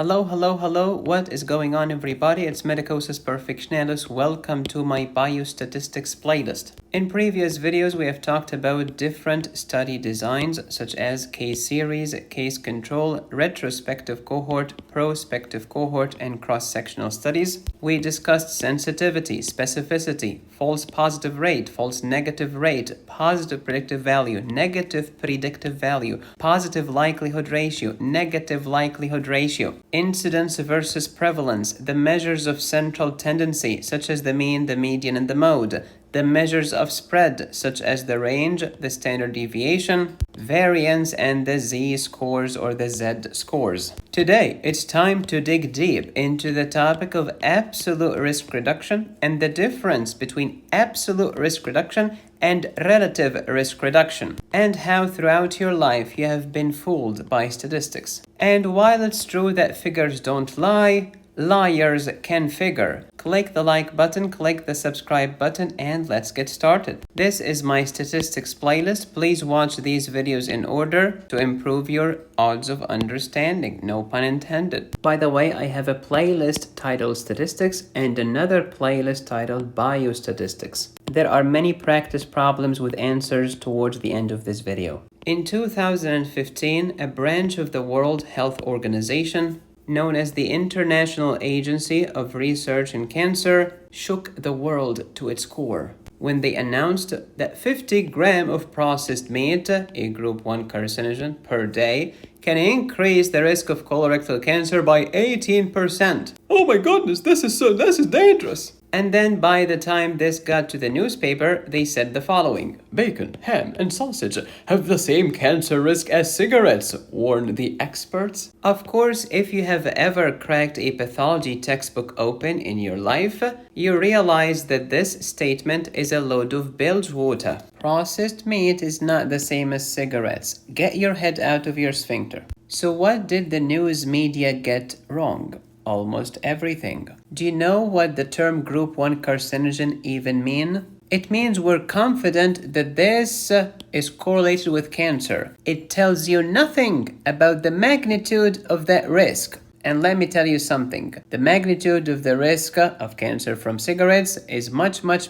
Hello, hello, hello. What is going on, everybody? It's Medicosis Perfectionalis. Welcome to my biostatistics playlist. In previous videos, we have talked about different study designs such as case series, case control, retrospective cohort, prospective cohort, and cross-sectional studies. We discussed sensitivity, specificity, false positive rate, false negative rate, positive predictive value, negative predictive value, positive likelihood ratio, negative likelihood ratio, incidence versus prevalence, the measures of central tendency, such as the mean, the median, and the mode, the measures of spread, such as the range, the standard deviation, variance, and the z-scores or the z-scores. Today, it's time to dig deep into the topic of absolute risk reduction and the difference between absolute risk reduction and relative risk reduction, and how throughout your life you have been fooled by statistics. And while it's true that figures don't lie, liars can figure. Click the like button, click the subscribe button, and let's get started. This is my statistics playlist. Please watch these videos in order to improve your odds of understanding. No pun intended. By the way, I have a playlist titled Statistics and another playlist titled Biostatistics. There are many practice problems with answers towards the end of this video. In 2015, a branch of the World Health Organization known as the International Agency of Research in Cancer, shook the world to its core when they announced that 50 grams of processed meat, a group 1 carcinogen, per day can increase the risk of colorectal cancer by 18%. Oh my goodness, this is dangerous. And then by the time this got to the newspaper, they said the following: bacon, ham, and sausage have the same cancer risk as cigarettes, warned the experts. Of course, if you have ever cracked a pathology textbook open in your life, you realize that this statement is a load of bilge water. Processed meat is not the same as cigarettes. Get your head out of your sphincter. So what did the news media get wrong? Almost everything. Do you know what the term group 1 carcinogen even mean? It means we're confident that this is correlated with cancer. It tells you nothing about the magnitude of that risk. And let me tell you something. The magnitude of the risk of cancer from cigarettes is much greater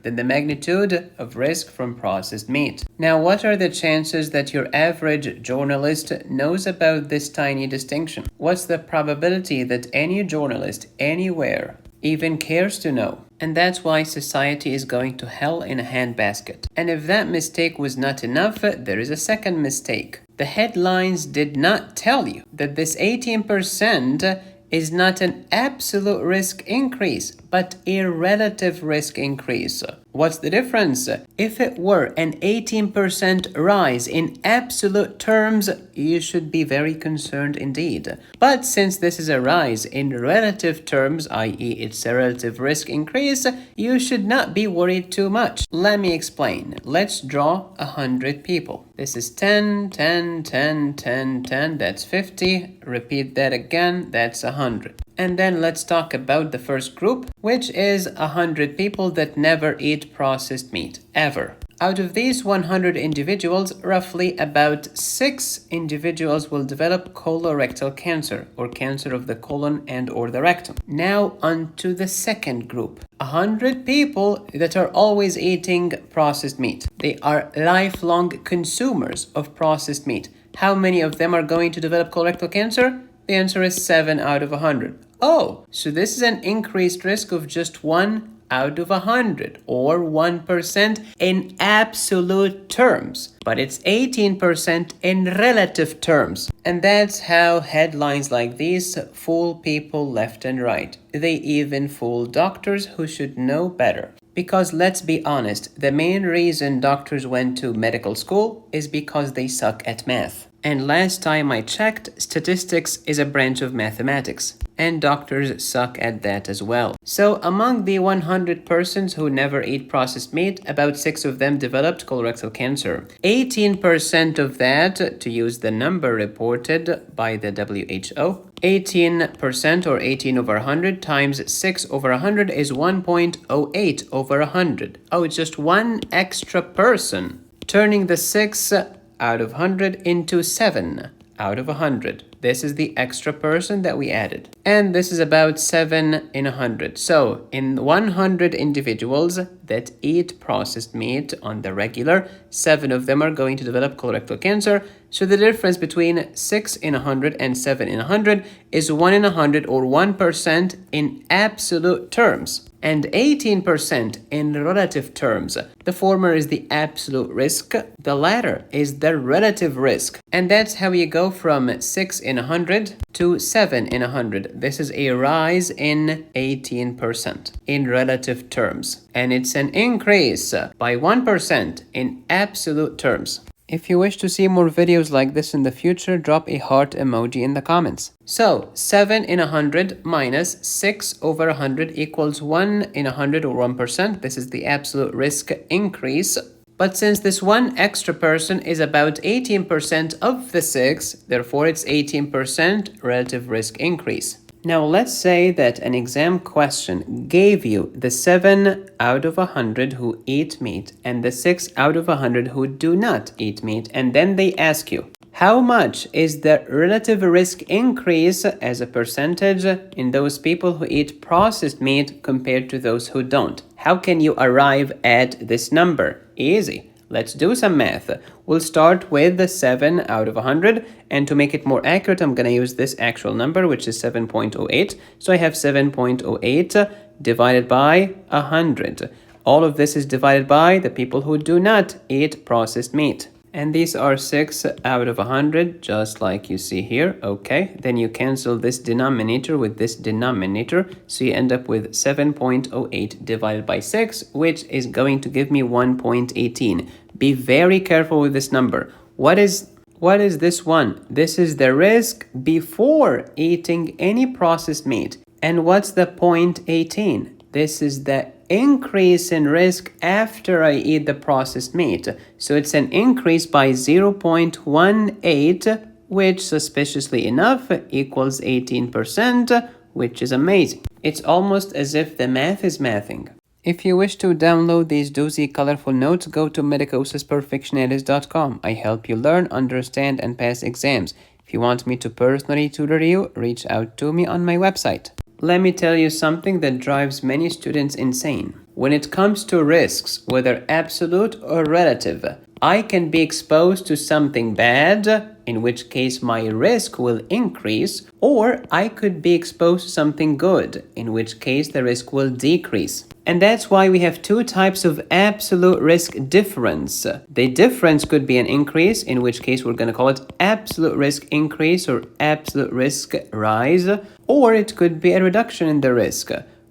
than the magnitude of risk from processed meat. Now, what are the chances that your average journalist knows about this tiny distinction? What's the probability that any journalist anywhere even cares to know? And that's why society is going to hell in a handbasket. And if that mistake was not enough, there is a second mistake. The headlines did not tell you that this 18% is not an absolute risk increase, but a relative risk increase. What's the difference? If it were an 18% rise in absolute terms, you should be very concerned indeed. But since this is a rise in relative terms, i.e. it's a relative risk increase, you should not be worried too much. Let me explain. Let's draw 100 people. This is 10, 10, 10, 10, 10, that's 50. Repeat that again, that's 100. And then let's talk about the first group, which is 100 people that never eat processed meat, ever. Out of these 100 individuals, roughly about 6 individuals will develop colorectal cancer, or cancer of the colon and or the rectum. Now on to the second group. 100 people that are always eating processed meat. They are lifelong consumers of processed meat. How many of them are going to develop colorectal cancer? The answer is 7 out of 100. Oh, so this is an increased risk of just 1 out of 100, or 1% in absolute terms, but it's 18% in relative terms. And that's how headlines like these fool people left and right. They even fool doctors who should know better. Because let's be honest, the main reason doctors went to medical school is because they suck at math. And last time I checked, statistics is a branch of mathematics, and doctors suck at that as well. So among the 100 persons who never eat processed meat, about 6 of them developed colorectal cancer. 18% of that, to use the number reported by the WHO, 18% or 18 over 100 times 6 over 100 is 1.08 over 100. Oh, it's just one extra person, turning the 6 out of 100 into 7 out of 100. This is the extra person that we added. And this is about 7 in 100. So in 100 individuals that eat processed meat on the regular, 7 of them are going to develop colorectal cancer. So the difference between 6 in 100 and 7 in 100 is 1 in 100, or 1% in absolute terms, and 18% in relative terms. The former is the absolute risk, the latter is the relative risk. And that's how you go from 6 in 100 to 7 in 100. This is a rise in 18% in relative terms, and it's an increase by 1% in absolute terms. If you wish to see more videos like this in the future, drop a heart emoji in the comments. So 7 in 100 minus 6 over 100 equals 1 in 100, or 1%. This is the absolute risk increase. But since this one extra person is about 18% of the 6, therefore it's 18% relative risk increase. Now let's say that an exam question gave you the 7 out of 100 who eat meat and the 6 out of 100 who do not eat meat, and then they ask you, how much is the relative risk increase as a percentage in those people who eat processed meat compared to those who don't? How can you arrive at this number? Easy. Let's do some math. We'll start with the 7 out of 100, and to make it more accurate, I'm going to use this actual number, which is 7.08. So I have 7.08 divided by 100. All of this is divided by the people who do not eat processed meat. And these are 6 out of 100, just like you see here. Okay, then you cancel this denominator with this denominator, so you end up with 7.08 divided by 6, which is going to give me 1.18. Be very careful with this number. What is this one? This is the risk before eating any processed meat. And what's the 0.18? This is the increase in risk after I eat the processed meat. So it's an increase by 0.18, which suspiciously enough equals 18%, which is amazing. It's almost as if the math is mathing. If you wish to download these doozy colorful notes, go to medicosisperfectionalis.com. I help you learn, understand, and pass exams. If you want me to personally tutor you, reach out to me on my website. Let me tell you something that drives many students insane. When it comes to risks, whether absolute or relative, I can be exposed to something bad, in which case my risk will increase, or I could be exposed to something good, in which case the risk will decrease. And that's why we have two types of absolute risk difference. The difference could be an increase, in which case we're going to call it absolute risk increase or absolute risk rise, or it could be a reduction in the risk.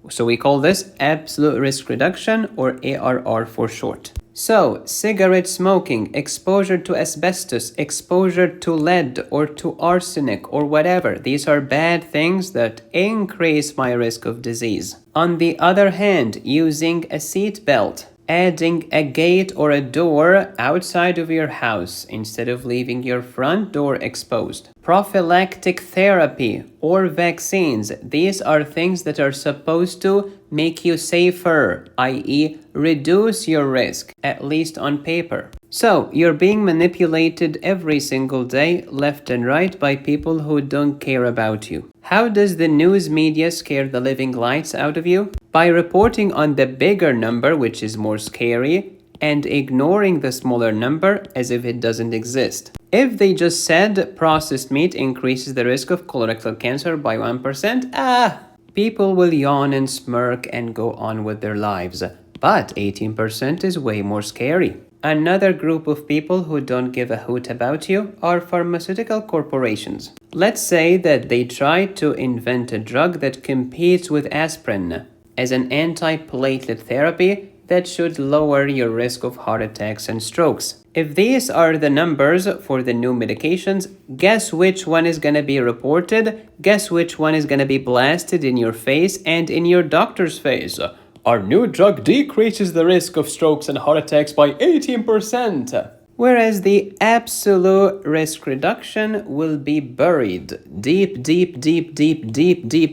So we call this absolute risk reduction, or ARR for short. So, cigarette smoking, exposure to asbestos, exposure to lead or to arsenic or whatever, these are bad things that increase my risk of disease. On the other hand, using a seat belt, adding a gate or a door outside of your house instead of leaving your front door exposed. Prophylactic therapy or vaccines, these are things that are supposed to make you safer, i.e. reduce your risk, at least on paper. So, you're being manipulated every single day, left and right, by people who don't care about you. How does the news media scare the living lights out of you? By reporting on the bigger number, which is more scary, and ignoring the smaller number as if it doesn't exist. If they just said processed meat increases the risk of colorectal cancer by 1%, people will yawn and smirk and go on with their lives. But 18% is way more scary. Another group of people who don't give a hoot about you are pharmaceutical corporations. Let's say that they try to invent a drug that competes with aspirin as an antiplatelet therapy that should lower your risk of heart attacks and strokes. If these are the numbers for the new medications, guess which one is going to be reported? Guess which one is going to be blasted in your face and in your doctor's face? Our new drug decreases the risk of strokes and heart attacks by 18%. Whereas the absolute risk reduction will be buried deep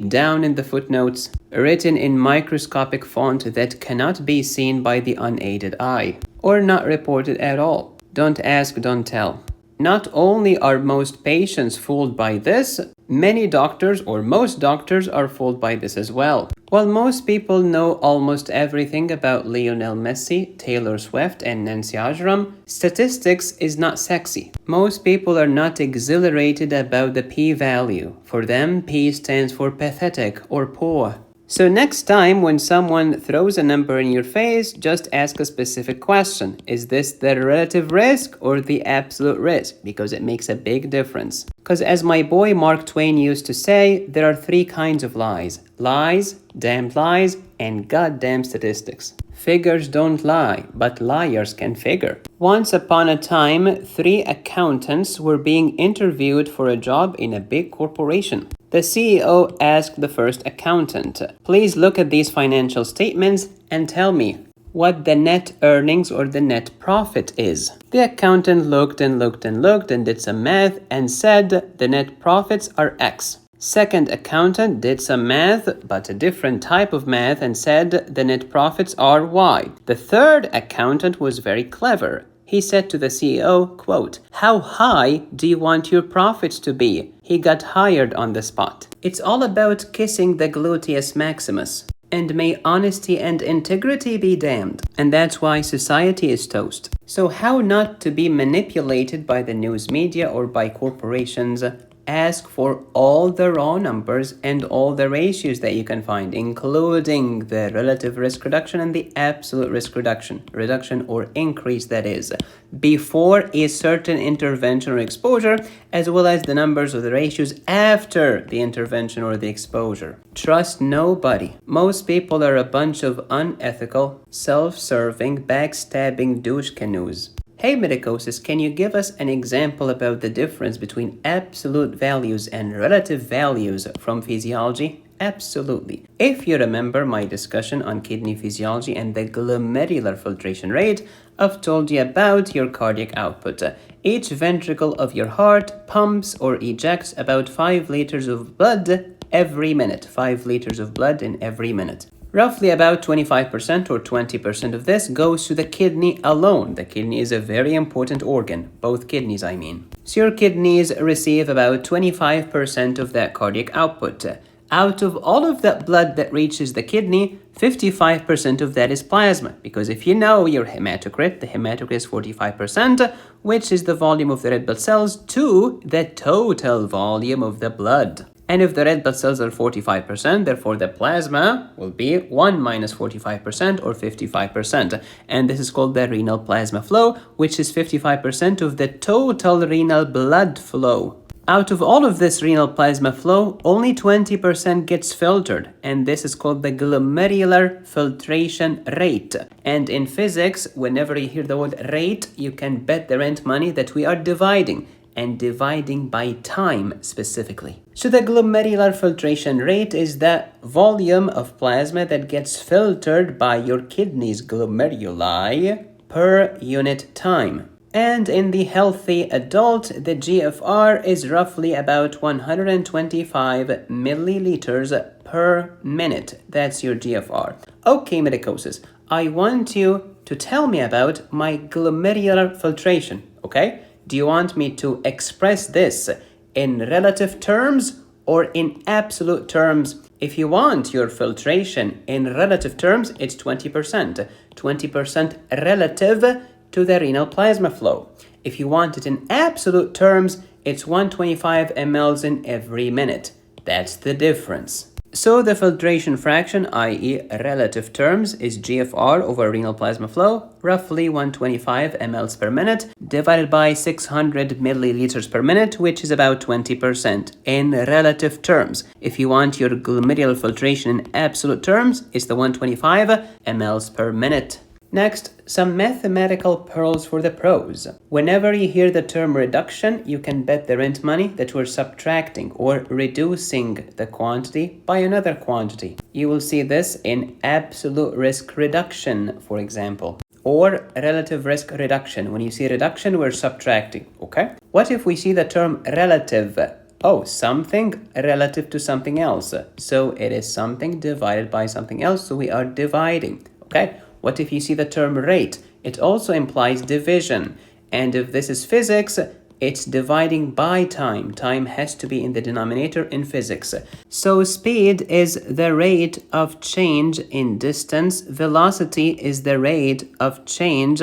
down in the footnotes, written in microscopic font that cannot be seen by the unaided eye, or not reported at all. Don't ask, don't tell. Not only are most patients fooled by this, many doctors or most doctors are fooled by this as well. While most people know almost everything about Lionel Messi, Taylor Swift, and Nancy Ajram, statistics is not sexy. Most people are not exhilarated about the p-value. For them, p stands for pathetic or poor. So next time when someone throws a number in your face, just ask a specific question. Is this the relative risk or the absolute risk? Because it makes a big difference. Because as my boy Mark Twain used to say, there are 3 kinds of lies. Lies, damned lies, and goddamn statistics. Figures don't lie, but liars can figure. Once upon a time, 3 accountants were being interviewed for a job in a big corporation. The CEO asked the first accountant, "Please look at these financial statements and tell me what the net earnings or the net profit is." The accountant looked and looked and looked and did some math and said the net profits are X. Second accountant did some math, but a different type of math, and said the net profits are Y. The third accountant was very clever. He said to the CEO, quote, "How high do you want your profits to be?" He got hired on the spot. It's all about kissing the gluteus maximus. And may honesty and integrity be damned. And that's why society is toast. So how not to be manipulated by the news media or by corporations? Ask for all the raw numbers and all the ratios that you can find, including the relative risk reduction and the absolute risk reduction or increase, that is, before a certain intervention or exposure, as well as the numbers or the ratios after the intervention or the exposure. Trust nobody. Most people are a bunch of unethical, self-serving, backstabbing douche canoes. Hey Medicosis, can you give us an example about the difference between absolute values and relative values from physiology? Absolutely. If you remember my discussion on kidney physiology and the glomerular filtration rate, I've told you about your cardiac output. Each ventricle of your heart pumps or ejects about 5 liters of blood every minute. 5 liters of blood in every minute. Roughly about 25% or 20% of this goes to the kidney alone. The kidney is a very important organ, both kidneys I mean. So your kidneys receive about 25% of that cardiac output. Out of all of that blood that reaches the kidney, 55% of that is plasma. Because if you know your hematocrit, the hematocrit is 45%, which is the volume of the red blood cells to the total volume of the blood. And if the red blood cells are 45%, therefore the plasma will be 1 minus 45% or 55%. And this is called the renal plasma flow, which is 55% of the total renal blood flow. Out of all of this renal plasma flow, only 20% gets filtered, and this is called the glomerular filtration rate. And in physics, whenever you hear the word rate, you can bet the rent money that we are dividing, and dividing by time specifically. So the glomerular filtration rate is the volume of plasma that gets filtered by your kidney's glomeruli per unit time. And in the healthy adult, the GFR is roughly about 125 milliliters per minute. That's your GFR. Okay, Medicosis, I want you to tell me about my glomerular filtration, okay? Do you want me to express this in relative terms or in absolute terms? If you want your filtration in relative terms, it's 20%. 20% relative to the renal plasma flow. If you want it in absolute terms, it's 125 mLs in every minute. That's the difference. So the filtration fraction, i.e. relative terms, is GFR over renal plasma flow, roughly 125 mLs per minute, divided by 600 milliliters per minute, which is about 20% in relative terms. If you want your glomerular filtration in absolute terms, it's the 125 mLs per minute. Next, some mathematical pearls for the pros. Whenever you hear the term reduction, you can bet the rent money that we're subtracting or reducing the quantity by another quantity. You will see this in absolute risk reduction, for example, or relative risk reduction. When you see reduction, we're subtracting, okay? What if we see the term relative? Oh, something relative to something else. So it is something divided by something else, so we are dividing, okay? What if you see the term rate? It also implies division. And if this is physics, It's dividing by time. Time has to be in the denominator in physics. So speed is the rate of change in distance. Velocity is the rate of change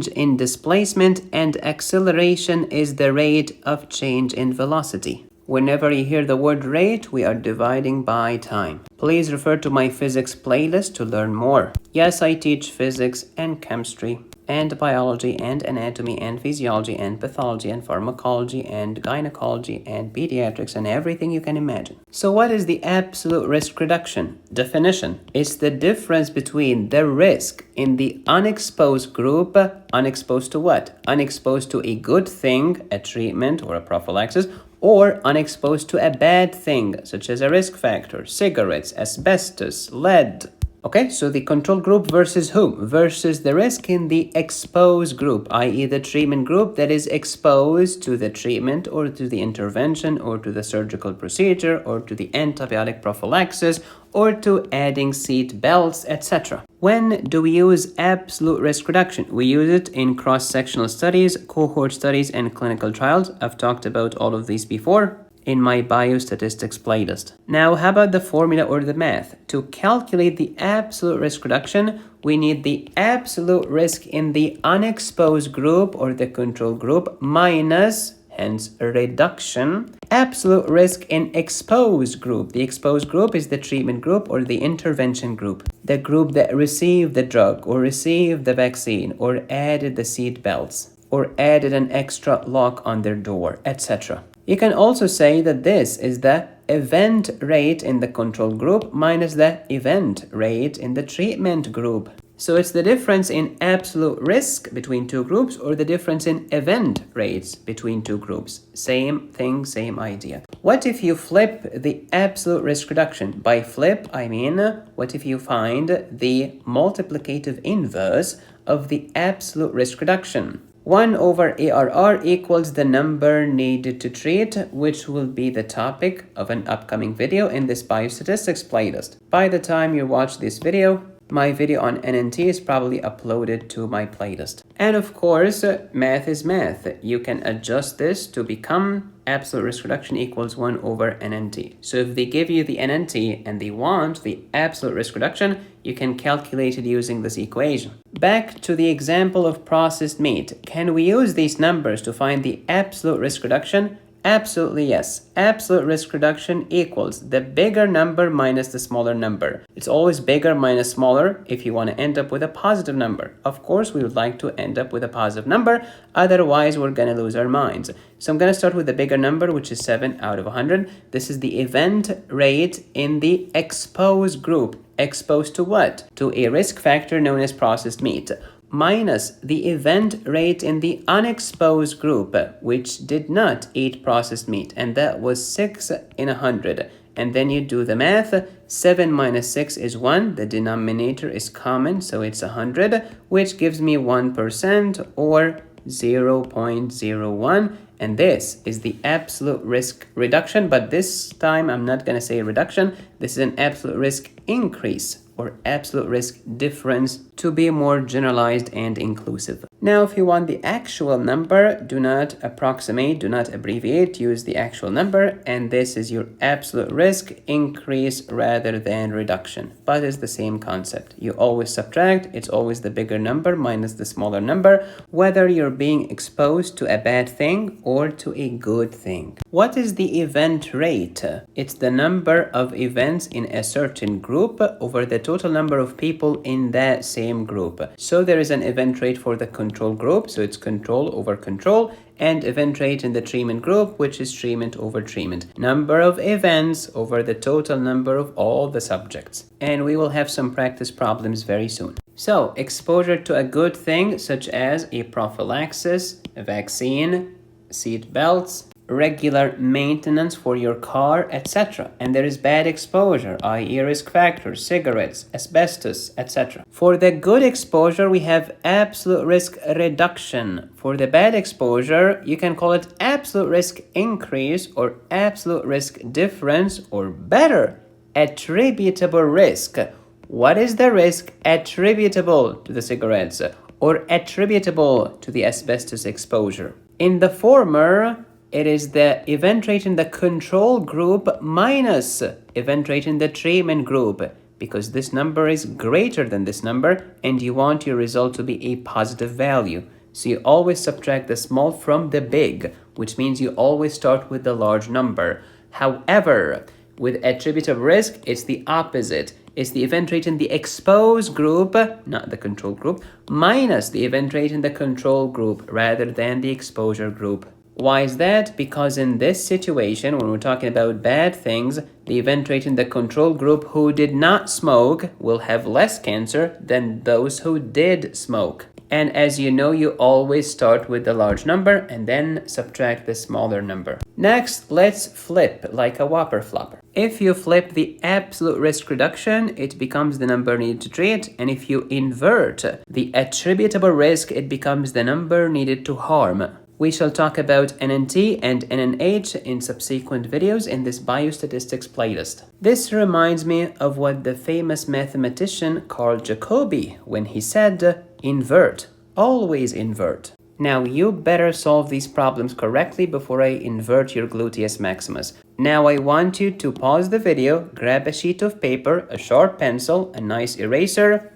in displacement, and acceleration is the rate of change in velocity. Whenever you hear the word rate, we are dividing by time. Please refer to my physics playlist to learn more. Yes, I teach physics and chemistry and biology and anatomy and physiology and pathology and pharmacology and gynecology and pediatrics and everything you can imagine. So what is the absolute risk reduction? Definition: it's the difference between the risk in the unexposed group. Unexposed to what? Unexposed to a good thing, a treatment or a prophylaxis, or unexposed to a bad thing, such as a risk factor, cigarettes, asbestos, lead. Okay, so the control group versus whom? Versus the risk in the exposed group, i.e. the treatment group that is exposed to the treatment or to the intervention or to the surgical procedure or to the antibiotic prophylaxis or to adding seat belts, etc. When do we use absolute risk reduction? We use it in cross-sectional studies, cohort studies, and clinical trials. I've talked about all of these before in my biostatistics playlist. Now, how about the formula or the math? To calculate the absolute risk reduction, we need the absolute risk in the unexposed group or the control group minus, hence reduction, absolute risk in exposed group. The exposed group is the treatment group or the intervention group, the group that received the drug or received the vaccine or added the seat belts or added an extra lock on their door, etc. You can also say that this is the event rate in the control group minus the event rate in the treatment group. So it's the difference in absolute risk between two groups or the difference in event rates between two groups. Same thing, same idea. What if you flip the absolute risk reduction? By flip, I mean, what if you find the multiplicative inverse of the absolute risk reduction? 1 over ARR equals the number needed to treat, which will be the topic of an upcoming video in this biostatistics playlist. By the time you watch this video, my video on NNT is probably uploaded to my playlist. And of course, math is math. You can adjust this to become absolute risk reduction equals 1 over NNT. So if they give you the NNT and they want the absolute risk reduction, you can calculate it using this equation. Back to the example of processed meat. Can we use these numbers to find the absolute risk reduction? Absolutely yes. Absolute risk reduction equals the bigger number minus the smaller number. It's always bigger minus smaller if you want to end up with a positive number. Of course, we would like to end up with a positive number. Otherwise, we're going to lose our minds. So I'm going to start with the bigger number, which is 7 out of 100. This is the event rate in the exposed group. Exposed to what? To a risk factor known as processed meat, minus the event rate in the unexposed group, which did not eat processed meat, and that was 6 in 100. And then you do the math. 7 minus 6 is 1. The denominator is common, so it's 100, which gives me 1% or 0.01. And this is the absolute risk reduction, but this time I'm not going to say reduction. This is an absolute risk increase or absolute risk difference to be more generalized and inclusive. Now, if you want the actual number, do not approximate, do not abbreviate, use the actual number, and this is your absolute risk increase rather than reduction, but it's the same concept. You always subtract, it's always the bigger number minus the smaller number, whether you're being exposed to a bad thing or to a good thing. What is the event rate? It's the number of events in a certain group over the total number of people in that same group. So there is an event rate for the control group, so it's control over control, and event rate in the treatment group, which is treatment over treatment. Number of events over the total number of all the subjects. And we will have some practice problems very soon. So, exposure to a good thing, such as a prophylaxis, a vaccine, seat belts, regular maintenance for your car, etc. And there is bad exposure, i.e. risk factors, cigarettes, asbestos, etc. For the good exposure, we have absolute risk reduction. For the bad exposure, you can call it absolute risk increase or absolute risk difference, or better, attributable risk. What is the risk attributable to the cigarettes or attributable to the asbestos exposure. In the former, it is the event rate in the control group minus event rate in the treatment group, because this number is greater than this number and you want your result to be a positive value. So you always subtract the small from the big, which means you always start with the large number. However, with attributable risk, it's the opposite. It's the event rate in the exposed group, not the control group, minus the event rate in the control group rather than the exposure group. Why is that? Because in this situation, when we're talking about bad things, the event rate in the control group who did not smoke will have less cancer than those who did smoke. And as you know, you always start with the large number and then subtract the smaller number. Next, let's flip like a whopper flopper. If you flip the absolute risk reduction, it becomes the number needed to treat. And if you invert the attributable risk, it becomes the number needed to harm. We shall talk about NNT and NNH in subsequent videos in this biostatistics playlist. This reminds me of what the famous mathematician Carl Jacobi, when he said, invert, always invert. Now you better solve these problems correctly before I invert your gluteus maximus. Now I want you to pause the video, grab a sheet of paper, a sharp pencil, a nice eraser.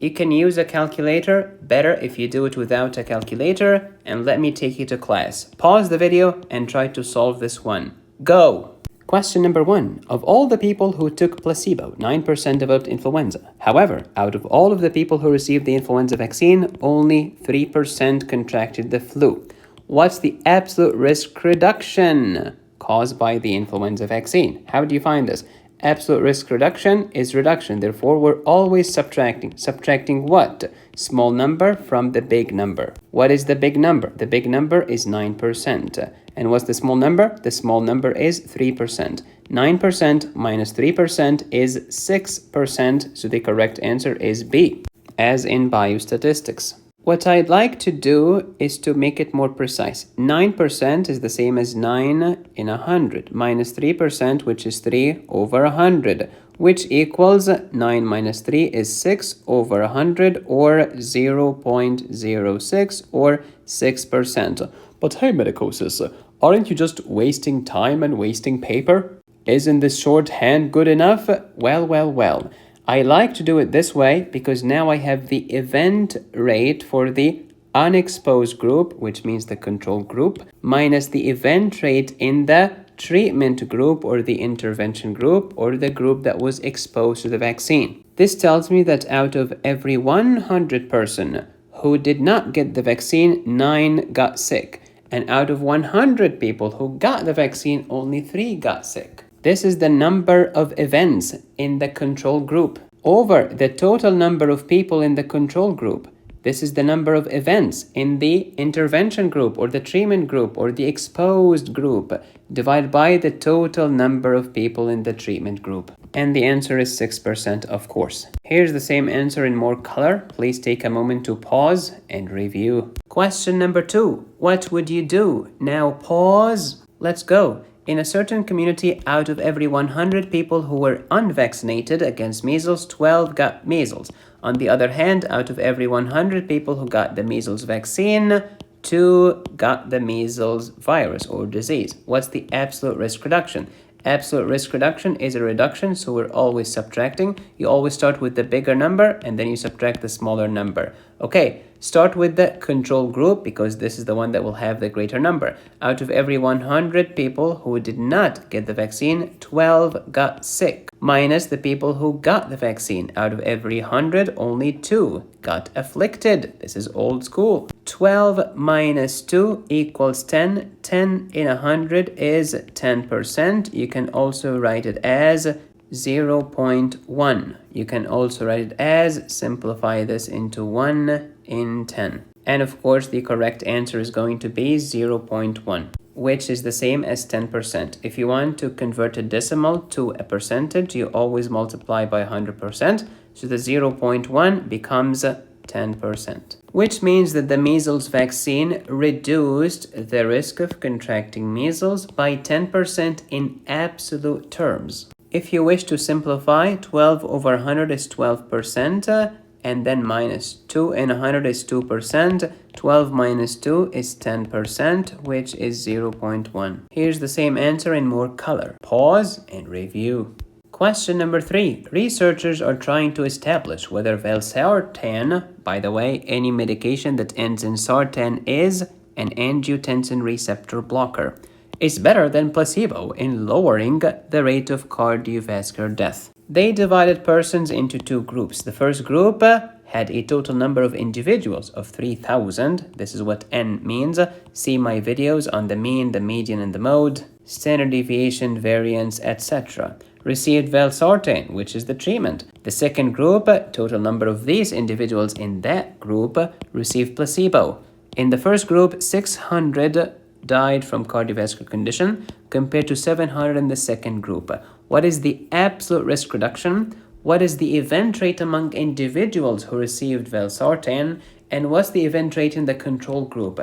You can use a calculator, better if you do it without a calculator, and let me take you to class. Pause the video and try to solve this one. Go! Question number 1. Of all the people who took placebo, 9% developed influenza. However, out of all of the people who received the influenza vaccine, only 3% contracted the flu. What's the absolute risk reduction caused by the influenza vaccine? How do you find this? Absolute risk reduction is reduction. Therefore, we're always subtracting. Subtracting what? Small number from the big number. What is the big number? The big number is 9%. And what's the small number? The small number is 3%. 9% minus 3% is 6%. So the correct answer is B, as in biostatistics. What I'd like to do is to make it more precise. 9% is the same as 9 in 100 minus 3%, which is 3 over 100, which equals 9 minus 3 is 6 over 100 or 0.06 or 6%. But hey, Medicosis, aren't you just wasting time and wasting paper? Isn't this shorthand good enough? Well. I like to do it this way because now I have the event rate for the unexposed group, which means the control group, minus the event rate in the treatment group or the intervention group or the group that was exposed to the vaccine. This tells me that out of every 100 person who did not get the vaccine, 9 got sick. And out of 100 people who got the vaccine, only 3 got sick. This is the number of events in the control group over the total number of people in the control group. This is the number of events in the intervention group or the treatment group or the exposed group divided by the total number of people in the treatment group. And the answer is 6%, of course. Here's the same answer in more color. Please take a moment to pause and review. Question number 2. What would you do? Now pause. Let's go. In a certain community, out of every 100 people who were unvaccinated against measles, 12 got measles. On the other hand, out of every 100 people who got the measles vaccine, 2 got the measles virus or disease. What's the absolute risk reduction? Absolute risk reduction is a reduction, so we're always subtracting. You always start with the bigger number and then you subtract the smaller number. Okay, start with the control group because this is the one that will have the greater number. Out of every 100 people who did not get the vaccine, 12 got sick. Minus the people who got the vaccine. Out of every 100, only 2 got afflicted. This is old school. 12 minus 2 equals 10. 10 in 100 is 10%. You can also write it as 0.1. You can also write it as, simplify this into 1 in 10. And of course, the correct answer is going to be 0.1, which is the same as 10%. If you want to convert a decimal to a percentage, you always multiply by 100%. So the 0.1 becomes 10%, which means that the measles vaccine reduced the risk of contracting measles by 10% in absolute terms. If you wish to simplify, 12 over 100 is 12%, and then minus 2 in 100 is 2%. 12 minus 2 is 10%, which is 0.1. Here's the same answer in more color. Pause and review. Question number 3. Researchers are trying to establish whether valsartan, by the way, any medication that ends in sartan is an angiotensin receptor blocker, is better than placebo in lowering the rate of cardiovascular death. They divided persons into 2 groups. The first group had a total number of individuals of 3,000. This is what N means. See my videos on the mean, the median, and the mode, standard deviation, variance, etc. Received valsartan, which is the treatment. The second group, total number of these individuals in that group, received placebo. In the first group, 600 died from cardiovascular condition compared to 700 in the second group. What is the absolute risk reduction? What is the event rate among individuals who received valsartan? And what's the event rate in the control group?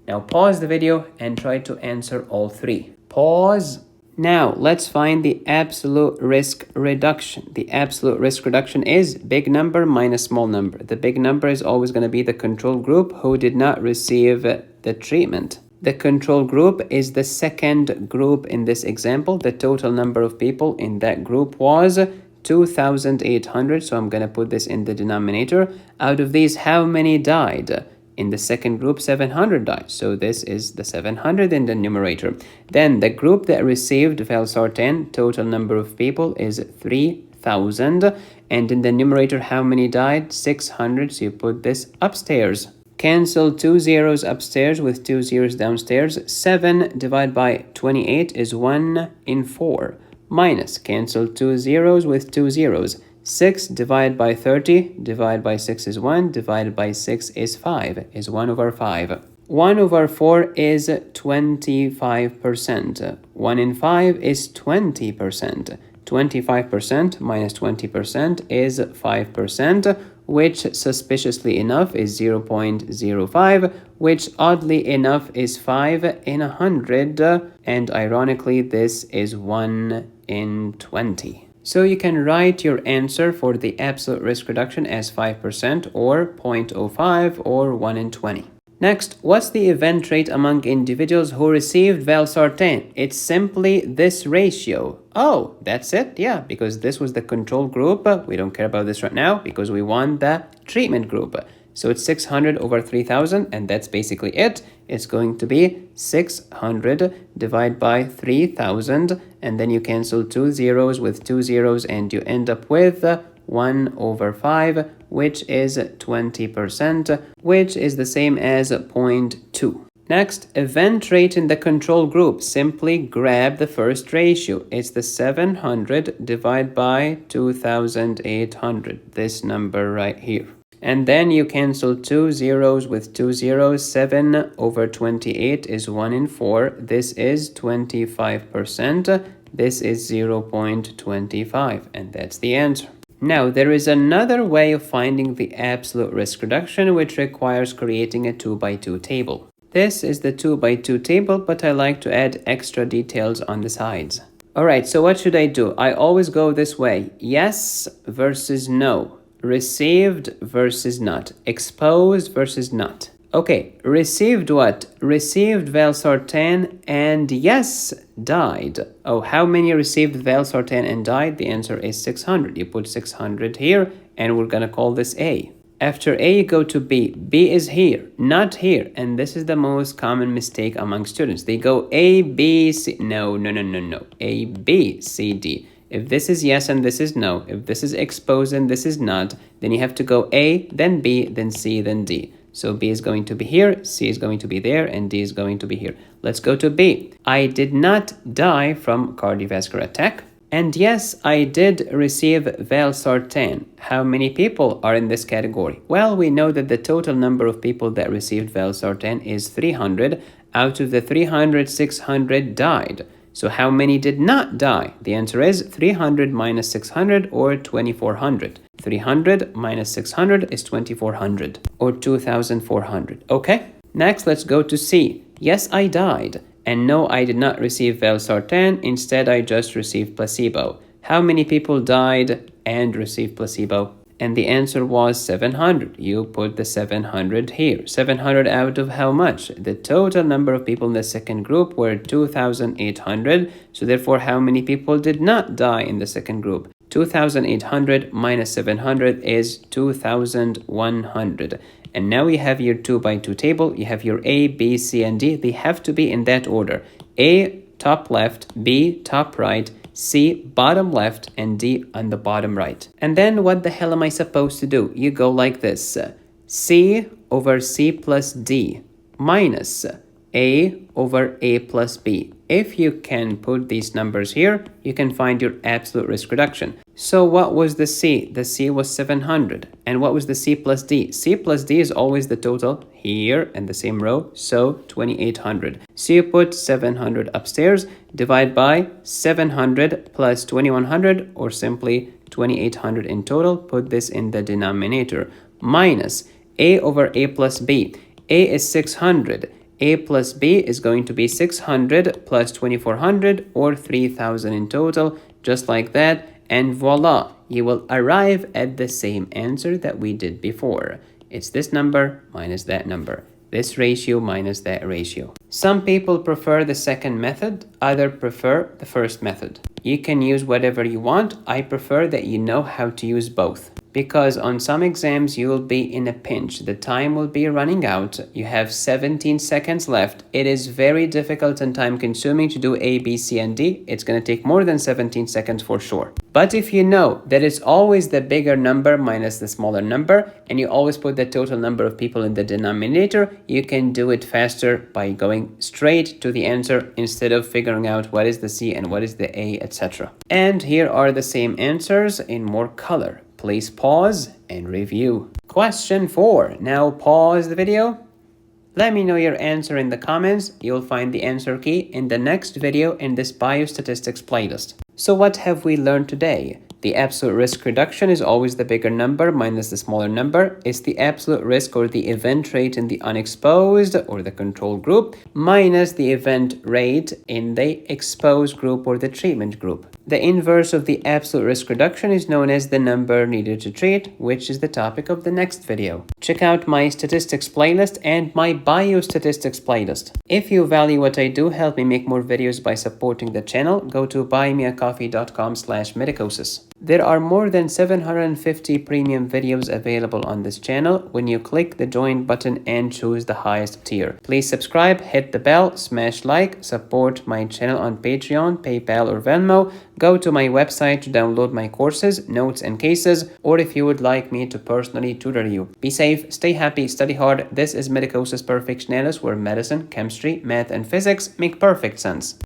Now pause the video and try to answer all 3. Pause. Now, let's find the absolute risk reduction. The absolute risk reduction is big number minus small number. The big number is always going to be the control group who did not receive the treatment. The control group is the second group in this example. The total number of people in that group was 2,800. So I'm going to put this in the denominator. Out of these, how many died? In the second group, 700 died. So this is the 700 in the numerator. Then the group that received valsartan, total number of people is 3,000. And in the numerator, how many died? 600. So you put this upstairs. Cancel 2 zeros upstairs with 2 zeros downstairs. 7 divided by 28 is 1 in 4. Minus, cancel 2 zeros with 2 zeros. 6 divided by 30, divided by 6 is 1, divided by 6 is 5, is 1 over 5. 1 over 4 is 25%. 1 in 5 is 20%. 25% minus 20% is 5%, which suspiciously enough is 0.05, which oddly enough is 5 in 100, and ironically this is 1 in 20. So you can write your answer for the absolute risk reduction as 5% or 0.05 or 1 in 20. Next, what's the event rate among individuals who received valsartan? It's simply this ratio. Oh, that's it? Yeah, because this was the control group. We don't care about this right now because we want the treatment group. So it's 600 over 3,000, and that's basically it. It's going to be 600 divided by 3,000, and then you cancel 2 zeros with 2 zeros, and you end up with 1 over 5, which is 20%, which is the same as 0.2. Next, event rate in the control group. Simply grab the first ratio. It's the 700 divided by 2,800, this number right here. And then you cancel 2 zeros with 2 zeros. 7 over 28 is 1 in 4. This is 25%. This is 0.25, and that's the answer. Now, there is another way of finding the absolute risk reduction, which requires creating a 2 by 2 table. This is the 2 by 2 table, but I like to add extra details on the sides. Alright, so what should I do? I always go this way. Yes versus no. Received versus not. Exposed versus not. Okay, received what? Received valsartan and yes, died. Oh, how many received valsartan and died? The answer is 600. You put 600 here, and we're gonna call this A. After A, you go to B. B is here, not here. And this is the most common mistake among students. They go A, B, C. No. A, B, C, D. If this is yes and this is no, if this is exposed and this is not, then you have to go A, then B, then C, then D. So B is going to be here, C is going to be there, and D is going to be here. Let's go to B. I did not die from cardiovascular attack. And yes, I did receive valsartan. How many people are in this category? Well, we know that the total number of people that received valsartan is 300. Out of the 300, 600 died. So how many did not die? The answer is 300 minus 600 or 2,400. 300 minus 600 is 2,400 or 2,400. Okay, next let's go to C. Yes, I died. And no, I did not receive valsartan. Instead, I just received placebo. How many people died and received placebo? and the answer was 700. You put the 700 here. 700 out of how much? The total number of people in the second group were 2,800. So therefore, how many people did not die in the second group? 2,800 minus 700 is 2,100. And now you have your 2 by 2 table. You have your A, B, C, and D. They have to be in that order. A, top left, B, top right, C, bottom left, and D on the bottom right. And then what the hell am I supposed to do? You go like this. C over C plus D minus A over A plus B. If you can put these numbers here, you can find your absolute risk reduction. So what was the C? The C was 700. And what was the C plus D? C plus D is always the total here in the same row, so 2,800. So you put 700 upstairs, divide by 700 plus 2,100, or simply 2,800 in total. Put this in the denominator, minus A over A plus B. A is 600. A plus B is going to be 600 plus 2,400, or 3,000 in total, just like that. And voila, you will arrive at the same answer that we did before. It's this number minus that number. This ratio minus that ratio. Some people prefer the second method, others prefer the first method. You can use whatever you want. I prefer that you know how to use both, because on some exams you will be in a pinch. The time will be running out. You have 17 seconds left. It is very difficult and time consuming to do A, B, C, and D. It's going to take more than 17 seconds for sure. But if you know that it's always the bigger number minus the smaller number, and you always put the total number of people in the denominator, you can do it faster by going straight to the answer instead of figuring out what is the C and what is the A, etc. And here are the same answers in more color. Please pause and review. Question 4. Now pause the video. Let me know your answer in the comments. You'll find the answer key in the next video in this biostatistics playlist. So what have we learned today? The absolute risk reduction is always the bigger number minus the smaller number. It's the absolute risk or the event rate in the unexposed or the control group minus the event rate in the exposed group or the treatment group. The inverse of the absolute risk reduction is known as the number needed to treat, which is the topic of the next video. Check out my statistics playlist and my biostatistics playlist. If you value what I do, help me make more videos by supporting the channel. Go to buymeacoffee.com/medicosis. There are more than 750 premium videos available on this channel when you click the join button and choose the highest tier. Please subscribe, hit the bell, smash like, support my channel on Patreon, PayPal, or Venmo. Go to my website to download my courses, notes, and cases, or if you would like me to personally tutor you. Be safe, stay happy, study hard. This is Medicosis Perfectionalis, where medicine, chemistry, math, and physics make perfect sense.